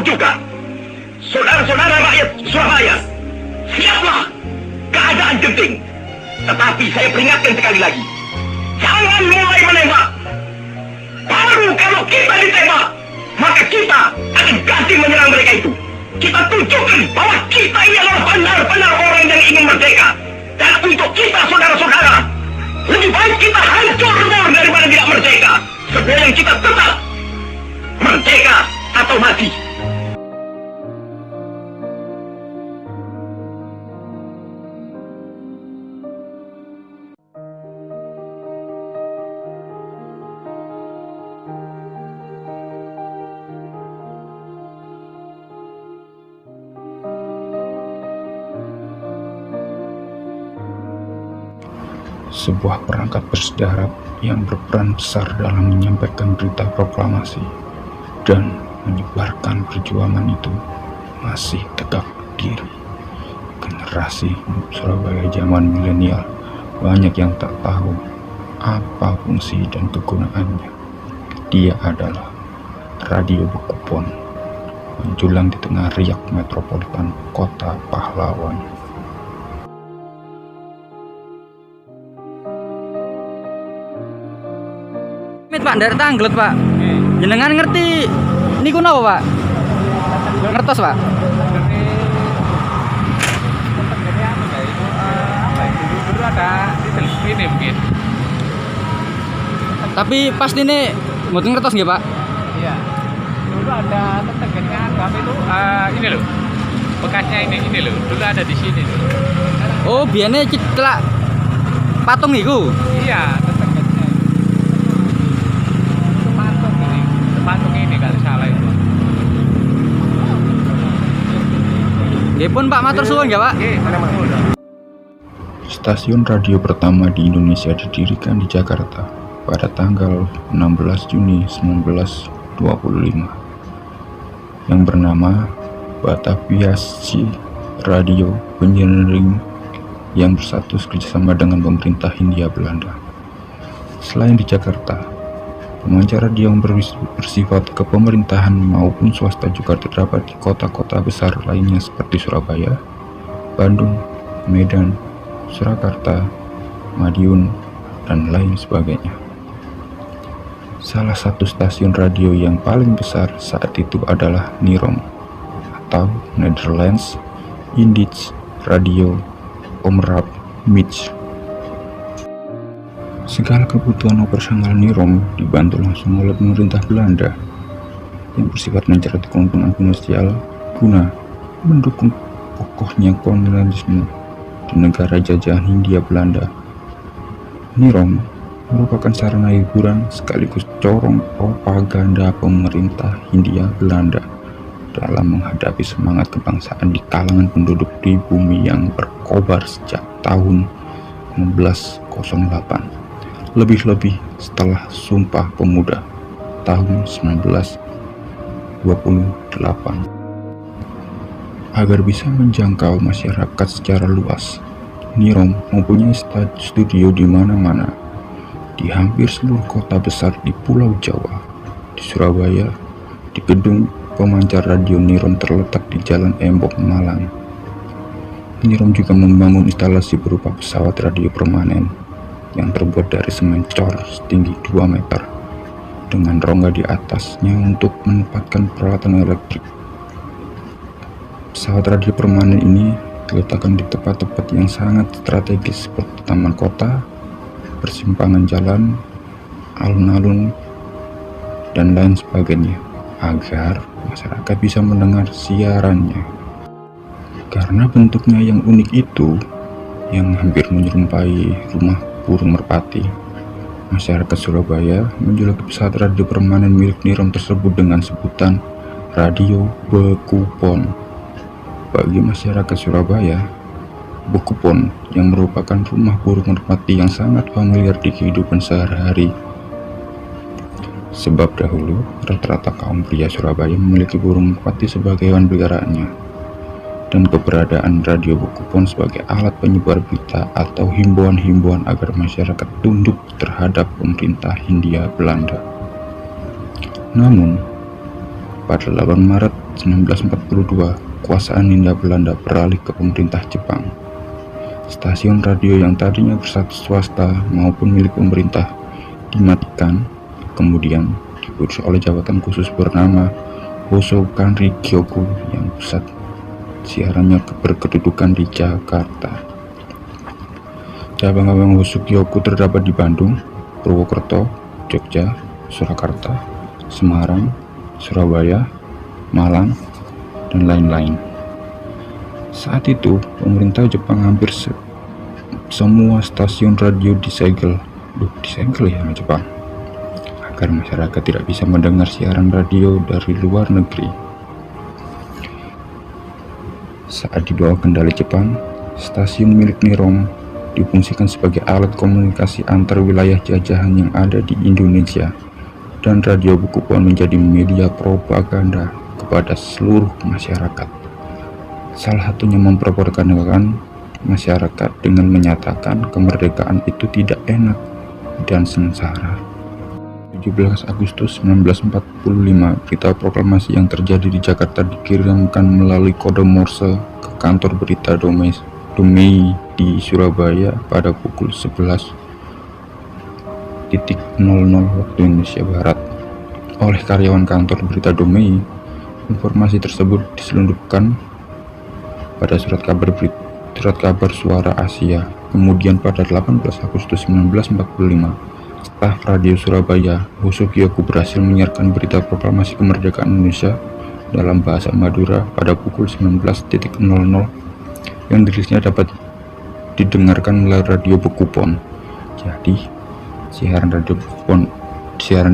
juga. Saudara-saudara rakyat Surabaya, siaplah, keadaan genting. Tetapi saya peringatkan sekali lagi, jangan mulai menembak. Baru kalau kita ditembak, maka kita akan ganti menyerang mereka itu. Kita tunjukkan bahwa kita ini adalah benar-benar orang yang ingin merdeka. Dan untuk kita saudara-saudara, lebih baik kita hancur daripada tidak merdeka. Sebelum kita tetap merdeka atau mati. Sebuah perangkat bersejarah yang berperan besar dalam menyampaikan berita proklamasi dan menyebarkan perjuangan itu masih tegak berdiri. Generasi Surabaya zaman milenial banyak yang tak tahu apa fungsi dan kegunaannya. Dia adalah radio Bekupon, menjulang di tengah riak metropolitan kota pahlawan. Pak, dari Tanglet Pak. Jenengan ngerti niku napa Pak? Ngertos Pak? Dulu ada di televisi ini mungkin. Tapi pasti nih mboten ngertos nggih Pak? Iya. Dulu ada tetegennya kami itu ini loh. Bekasnya ini loh. Dulu ada di sini loh. Oh, biasanya cetlak patung iku. Iya, tetegennya. Patung ini kalau salah itu. Nggih pun Pak, matur suwun ya Pak. Stasiun radio pertama di Indonesia didirikan di Jakarta pada tanggal 16 Juni 1925 yang bernama Batavia Radio Penyiaran yang bersatu kerjasama dengan pemerintah Hindia Belanda. Selain di Jakarta, pemancar radio yang bersifat kepemerintahan maupun swasta juga terdapat di kota-kota besar lainnya seperti Surabaya, Bandung, Medan, Surakarta, Madiun, dan lain sebagainya. Salah satu stasiun radio yang paling besar saat itu adalah Nirom atau Netherlands Indisch Radio Omroep Mitch. Segala kebutuhan operasional Nirom dibantu langsung oleh pemerintah Belanda yang bersifat mencerati keuntungan finansial guna mendukung kokohnya kolonialisme di negara jajahan Hindia Belanda. Nirom merupakan sarana hiburan sekaligus corong propaganda pemerintah Hindia Belanda dalam menghadapi semangat kebangsaan di kalangan penduduk di bumi yang berkobar sejak tahun 1908. Lebih-lebih setelah Sumpah Pemuda tahun 1928. Agar bisa menjangkau masyarakat secara luas, Nirom mempunyai studio di mana-mana, di hampir seluruh kota besar di Pulau Jawa. Di Surabaya, di gedung pemancar radio Nirom terletak di Jalan Embok, Malang. Nirom juga membangun instalasi berupa pesawat radio permanen yang terbuat dari semen cor setinggi 2 meter dengan rongga di atasnya untuk menempatkan peralatan elektrik. Pesawat radio permanen ini diletakkan di tempat-tempat yang sangat strategis seperti taman kota, persimpangan jalan, alun-alun, dan lain sebagainya agar masyarakat bisa mendengar siarannya. Karena bentuknya yang unik itu, yang hampir menyerupai rumah burung merpati, masyarakat Surabaya menjuluki pesawat radio permanen milik Nirom tersebut dengan sebutan Radio Bekupon. Bagi masyarakat Surabaya, Bekupon yang merupakan rumah burung merpati yang sangat familiar di kehidupan sehari-hari. Sebab dahulu rata-rata kaum pria Surabaya memiliki burung merpati sebagai hewan peliharaannya. Dan keberadaan radio Bekupon sebagai alat penyebar berita atau himbauan-himbauan agar masyarakat tunduk terhadap pemerintah Hindia Belanda. Namun, Pada 8 Maret 1942, kekuasaan Hindia Belanda beralih ke pemerintah Jepang. Stasiun radio yang tadinya berstatus swasta maupun milik pemerintah dimatikan, kemudian diurus oleh jabatan khusus bernama Hoso Kanri Kyoku yang pusat siarannya berkedudukan di Jakarta. Cabang-cabang Hoso Kyoku terdapat di Bandung, Purwokerto, Jogja, Surakarta, Semarang, Surabaya, Malang, dan lain-lain. Saat itu, pemerintah Jepang hampir semua stasiun radio disegel ya sama Jepang, agar masyarakat tidak bisa mendengar siaran radio dari luar negeri. Saat di bawah kendali Jepang, stasiun milik Nirong difungsikan sebagai alat komunikasi antar wilayah jajahan yang ada di Indonesia, dan radio Bukupon menjadi media propaganda kepada seluruh masyarakat. Salah satunya mempropagandakan masyarakat dengan menyatakan kemerdekaan itu tidak enak dan sengsara. 17 Agustus 1945, berita proklamasi yang terjadi di Jakarta dikirimkan melalui kode Morse ke kantor berita Domei di Surabaya pada pukul 11.00 waktu Indonesia Barat. Oleh karyawan kantor berita Domei, informasi tersebut diselundupkan pada surat kabar Suara Asia. Kemudian pada 18 Agustus 1945, staf radio Surabaya, Hoso Kyoku, berhasil menyiarkan berita proklamasi kemerdekaan Indonesia dalam bahasa Madura pada pukul 19.00 yang rilisnya dapat didengarkan melalui radio Bukupon. Jadi, siaran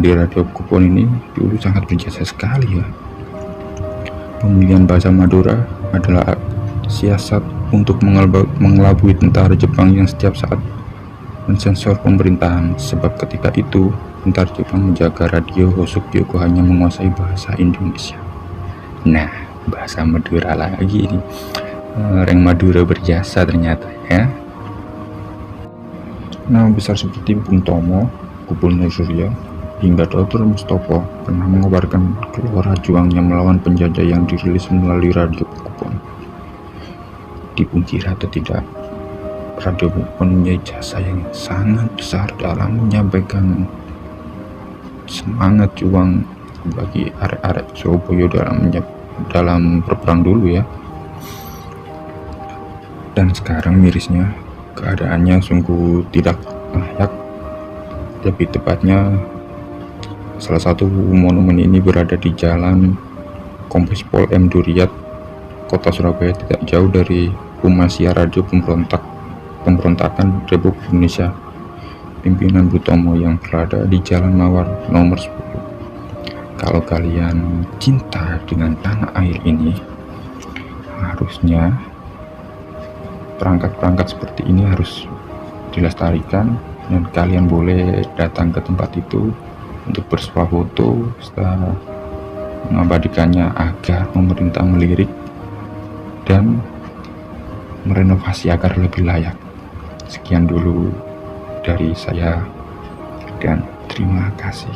di radio Bukupon ini dulu sangat berjasa sekali ya. Pemilihan bahasa Madura adalah siasat untuk mengelabui tentara Jepang yang setiap saat mensensor pemerintahan, sebab ketika itu tentara Jepang menjaga radio Hoso Kyoku hanya menguasai bahasa Indonesia. Nah, bahasa Madura lagi ini. Orang Madura berjasa ternyata ya. Nama besar seperti Bung Tomo, Gubernur Surya, hingga Dr. Mustopo pernah mengabarkan gelora juangnya melawan penjajah yang dirilis melalui radio Bukupon. Dipungkiri atau tidak, radio Bukupon mempunyai jasa yang sangat besar dalam menyampaikan semangat juang bagi arek-arek Surabaya dalam berperang dulu ya. Dan sekarang mirisnya keadaannya sungguh tidak layak. Lebih tepatnya, salah satu monumen ini berada di Jalan Kompes Pol M Duriat, Kota Surabaya, tidak jauh dari rumah siar radio pemberontakan Republik Indonesia pimpinan Bung Tomo yang berada di Jalan Mawar nomor 10. Kalau kalian cinta dengan tanah air ini, harusnya perangkat-perangkat seperti ini harus dilestarikan, dan kalian boleh datang ke tempat itu untuk bersuah foto setelah mengabadikannya agar pemerintah melirik dan merenovasi agar lebih layak. Sekian dulu dari saya dan terima kasih.